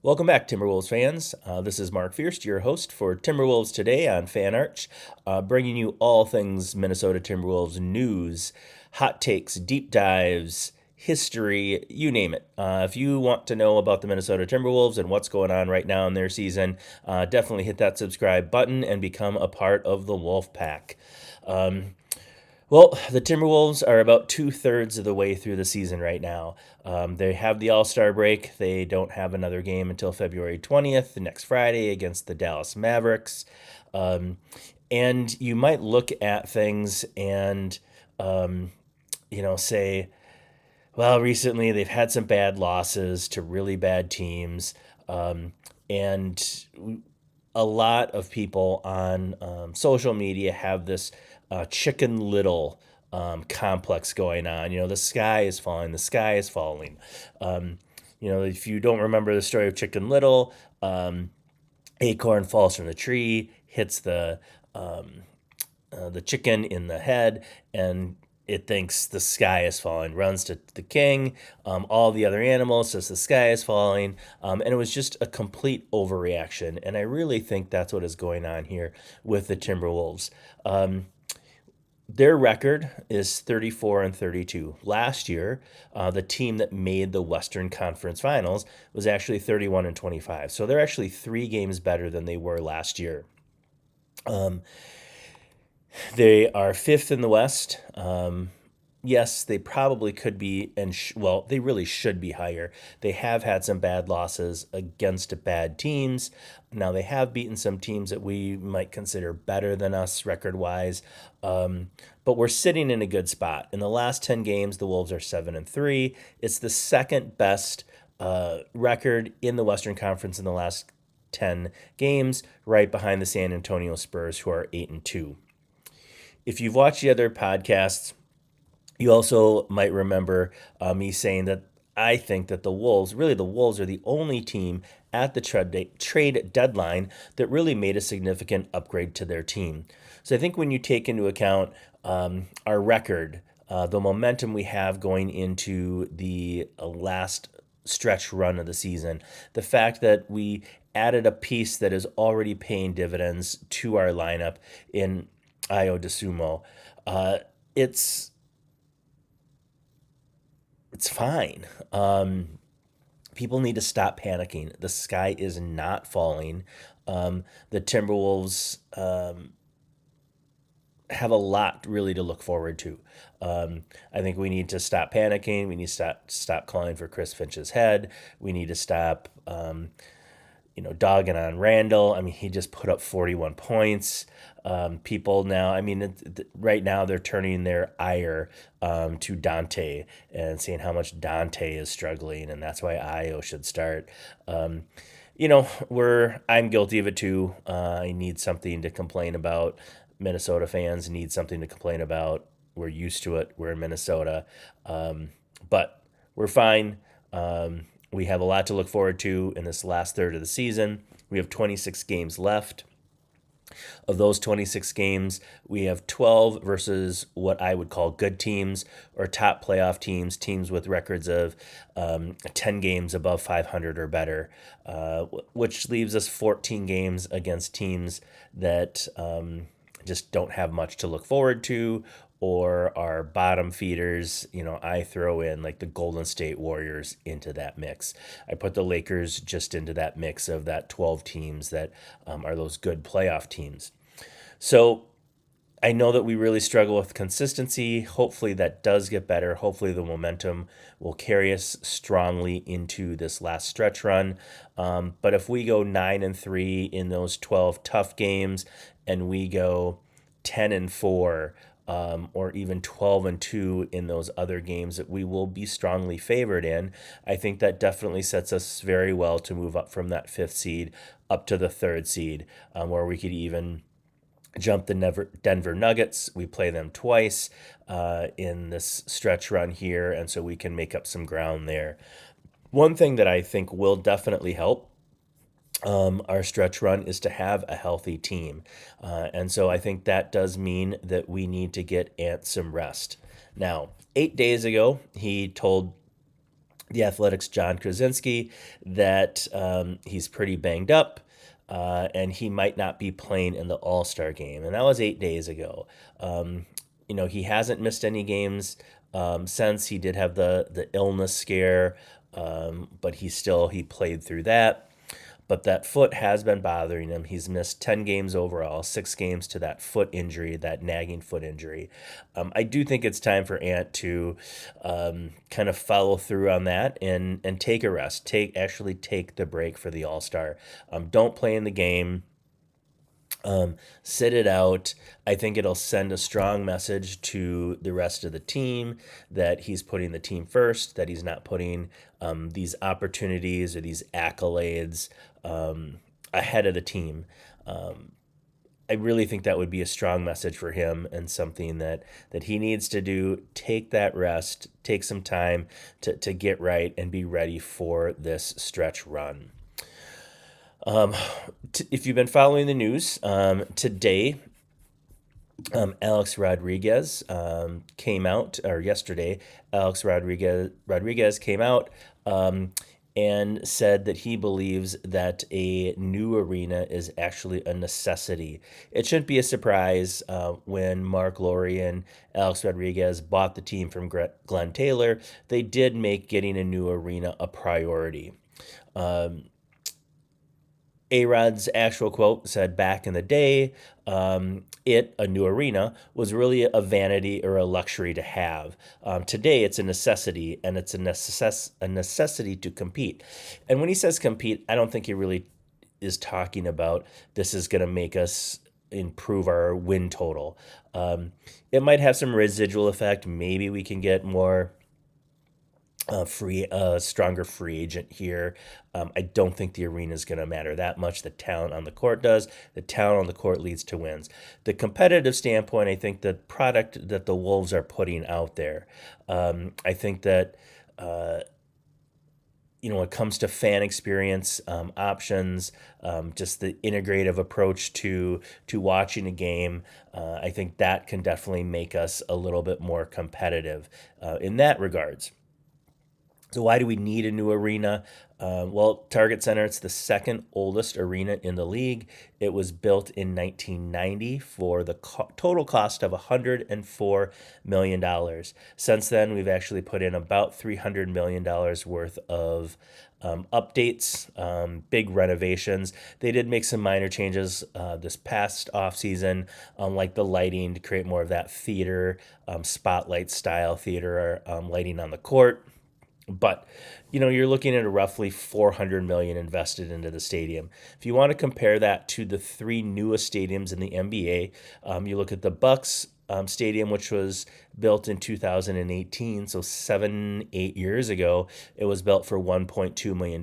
Welcome back, Timberwolves fans. This is Mark Fiers, your host for Timberwolves Today on FanArch, bringing you all things Minnesota Timberwolves news, hot takes, deep dives, history, you name it. If you want to know about the Minnesota Timberwolves and what's going on right now in their season, definitely hit that subscribe button and become a part of the Wolf Pack. Well, the Timberwolves are about 2/3 of the way through the season right now. They have the All-Star break. They don't have another game until February 20th, the next Friday, against the Dallas Mavericks. Um, and you might look at things and, say, well, recently they've had some bad losses to really bad teams. And a lot of people on social media have this Chicken Little complex going on. The sky is falling, the sky is falling. If you don't remember the story of Chicken Little, acorn falls from the tree, hits the chicken in the head, and it thinks the sky is falling, runs to the king. All the other animals says the sky is falling, and it was just a complete overreaction. And I really think that's what is going on here with the Timberwolves. Their record is 34-32. Last year, the team that made the Western Conference Finals was actually 31-25. So they're actually 3 games better than they were last year. They are fifth in the West. Yes, they probably could be, and they really should be higher. They have had some bad losses against bad teams. Now, they have beaten some teams that we might consider better than us record-wise, but we're sitting in a good spot. In the last 10 games, the Wolves are 7-3. It's the second best record in the Western Conference in the last 10 games, right behind the San Antonio Spurs, who are 8-2. If you've watched the other podcasts, you also might remember me saying that I think that the Wolves are the only team at the trade deadline that really made a significant upgrade to their team. So I think when you take into account our record, the momentum we have going into the last stretch run of the season, the fact that we added a piece that is already paying dividends to our lineup in Io DeSumo, it's fine. People need to stop panicking. The sky is not falling. The Timberwolves have a lot really to look forward to. I think we need to stop panicking. We need to stop calling for Chris Finch's head. We need to stop, dogging on Randall. I mean, he just put up 41 points. People now, right now they're turning their ire to Dante and saying how much Dante is struggling, and that's why Io should start. I'm guilty of it too. I need something to complain about. Minnesota fans need something to complain about. We're used to it. We're in Minnesota, but we're fine. We have a lot to look forward to in this last third of the season. We have 26 games left. Of those 26 games, we have 12 versus what I would call good teams or top playoff teams with records of 10 games above 500 or better, which leaves us 14 games against teams that just don't have much to look forward to or are bottom feeders. I throw in like the Golden State Warriors into that mix. I put the Lakers just into that mix of that 12 teams that are those good playoff teams. So I know that we really struggle with consistency. Hopefully that does get better. Hopefully the momentum will carry us strongly into this last stretch run. But if we go 9-3 in those 12 tough games and we go 10-4, or even 12-2 in those other games that we will be strongly favored in, I think that definitely sets us very well to move up from that 5th seed up to the 3rd seed, where we could even jump the Denver Nuggets. We play them twice in this stretch run here, and so we can make up some ground there. One thing that I think will definitely help our stretch run is to have a healthy team. And so I think that does mean that we need to get Ant some rest. Now, 8 days ago, he told the Athletics' John Krasinski that he's pretty banged up. And he might not be playing in the All Star game, and that was 8 days ago. Um, he hasn't missed any games since. He did have the illness scare, but he played through that. But that foot has been bothering him. He's missed 10 games overall, 6 games to that foot injury, that nagging foot injury. I do think it's time for Ant to kind of follow through on that and take a rest. Actually take the break for the All Star. Don't play in the game. Sit it out. I think it'll send a strong message to the rest of the team that he's putting the team first, that he's not putting these opportunities or these accolades ahead of the team. I really think that would be a strong message for him and something that he needs to do. Take that rest, take some time to get right and be ready for this stretch run. If you've been following the news, today Alex Rodriguez came out, or yesterday, Alex Rodriguez came out and said that he believes that a new arena is actually a necessity. It shouldn't be a surprise when Mark Lowry and Alex Rodriguez bought the team from Glenn Taylor. They did make getting a new arena a priority. A-Rod's actual quote said back in the day, a new arena, was really a vanity or a luxury to have. Today, it's a necessity, and it's a necessity to compete. And when he says compete, I don't think he really is talking about this is going to make us improve our win total. It might have some residual effect. Maybe we can get more stronger free agent here. I don't think the arena is going to matter that much. The talent on the court does. The talent on the court leads to wins. The competitive standpoint, I think the product that the Wolves are putting out there, I think that when it comes to fan experience options, just the integrative approach to watching a game, I think that can definitely make us a little bit more competitive in that regards. So why do we need a new arena? Well, Target Center, it's the second oldest arena in the league. It was built in 1990 for the total cost of $104 million. Since then, we've actually put in about $300 million worth of updates, big renovations. They did make some minor changes this past offseason, like the lighting to create more of that theater, spotlight style theater lighting on the court. But you're looking at a roughly 400 million invested into the stadium. If you want to compare that to the three newest stadiums in the NBA, you look at the Bucks stadium, which was built in 2018, so 8 years ago. It was built for $1.2 million.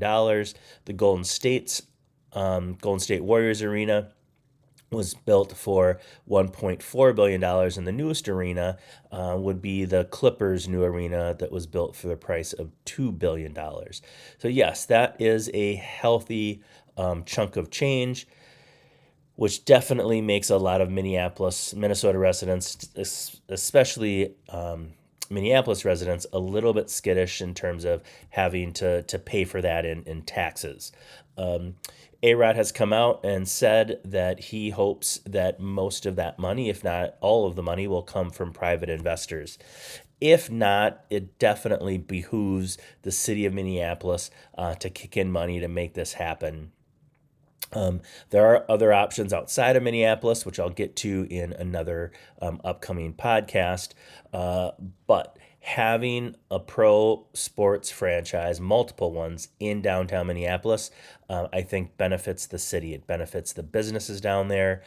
The Golden State Warriors arena was built for $1.4 billion, and the newest arena would be the Clippers' new arena that was built for the price of $2 billion. So yes, that is a healthy chunk of change, which definitely makes a lot of Minnesota residents, especially Minneapolis residents, a little bit skittish in terms of having to pay for that in taxes. A-Rod has come out and said that he hopes that most of that money, if not all of the money, will come from private investors. If not, it definitely behooves the city of Minneapolis to kick in money to make this happen. There are other options outside of Minneapolis, which I'll get to in another upcoming podcast. But having a pro sports franchise, multiple ones in downtown Minneapolis, I think benefits the city. It benefits the businesses down there.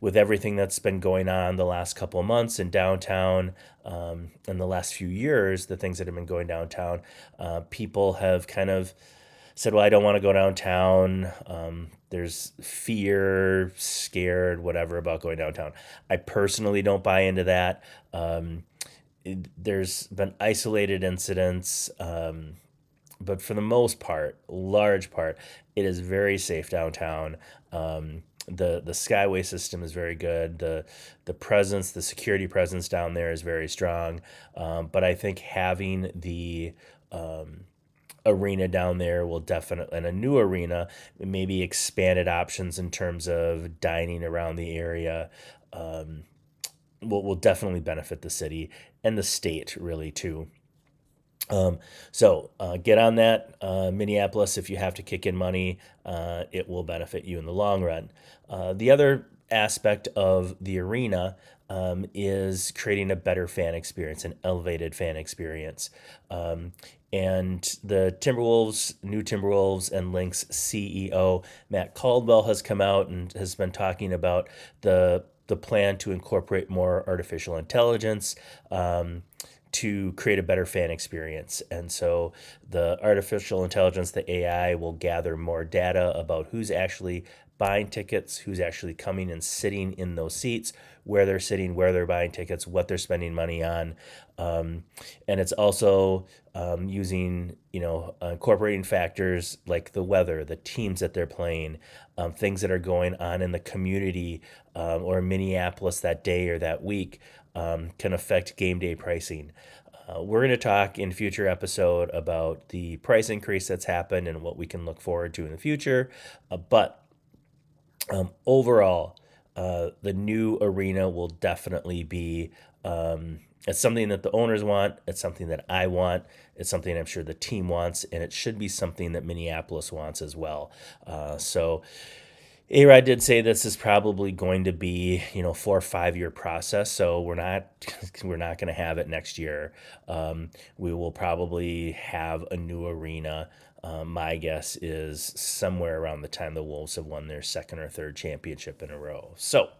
With everything that's been going on the last couple of months in downtown, in the last few years, the things that have been going downtown, people have kind of said, well, I don't want to go downtown. There's fear, scared, whatever about going downtown. I personally don't buy into that. There's been isolated incidents, but for the most part, large part, it is very safe downtown. The Skyway system is very good. The security presence down there is very strong. But I think having the arena down there will definitely, and a new arena, maybe expanded options in terms of dining around the area, will definitely benefit the city and the state really too. So get on that, Minneapolis. If you have to kick in money, it will benefit you in the long run. The other aspect of the arena is creating a better fan experience, an elevated fan experience. And the new Timberwolves and Lynx CEO Matt Caldwell has come out and has been talking about the plan to incorporate more artificial intelligence. To create a better fan experience. And so the artificial intelligence, the AI, will gather more data about who's actually buying tickets, who's actually coming and sitting in those seats, where they're sitting, where they're buying tickets, what they're spending money on. And it's also using, incorporating factors like the weather, the teams that they're playing, things that are going on in the community or Minneapolis that day or that week can affect game day pricing. We're going to talk in future episode about the price increase that's happened and what we can look forward to in the future. But overall, the new arena will definitely be. It's something that the owners want. It's something that I want. It's something I'm sure the team wants, and it should be something that Minneapolis wants as well. So A-Rod did say this is probably going to be, 4 or 5 year process. So we're not going to have it next year. We will probably have a new arena. My guess is somewhere around the time the Wolves have won their second or third championship in a row. So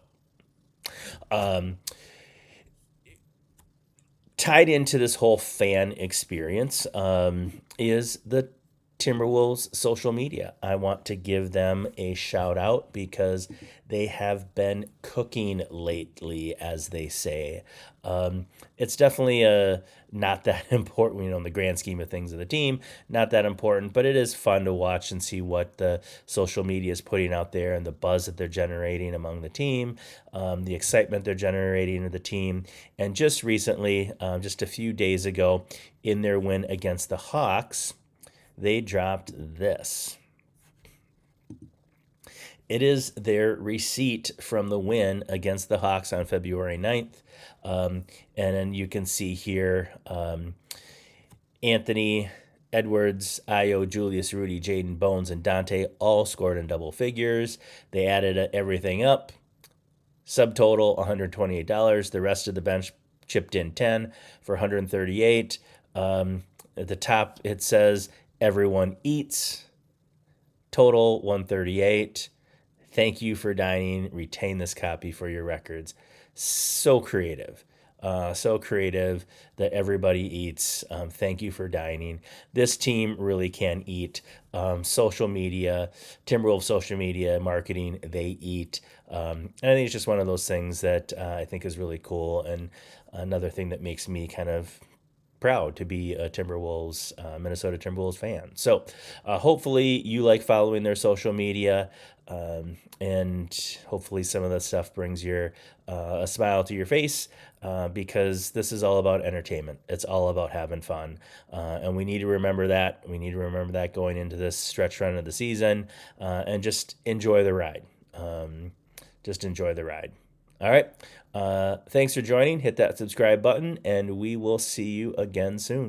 tied into this whole fan experience is the Timberwolves social media. I want to give them a shout out because they have been cooking lately, as they say. It's definitely not that important, in the grand scheme of things of the team, not that important, but it is fun to watch and see what the social media is putting out there and the buzz that they're generating among the team, the excitement they're generating of the team. And just recently, just a few days ago, in their win against the Hawks, they dropped this. It is their receipt from the win against the Hawks on February 9th. And then you can see here Anthony, Edwards, Io, Julius, Rudy, Jaden, Bones, and Dante all scored in double figures. They added everything up. Subtotal $128. The rest of the bench chipped in 10 for $138. At the top, it says everyone eats. Total $138. Thank you for dining. Retain this copy for your records. So creative. So creative that everybody eats. Thank you for dining. This team really can eat. Social media, Timberwolves social media, marketing, they eat. And I think it's just one of those things that I think is really cool. And another thing that makes me kind of proud to be a Minnesota Timberwolves fan. So hopefully you like following their social media, and hopefully some of the stuff brings a smile to your face, because this is all about entertainment. It's all about having fun, and we need to remember that. We need to remember that going into this stretch run of the season, and just enjoy the ride. Just enjoy the ride. All right. Thanks for joining. Hit that subscribe button, and we will see you again soon.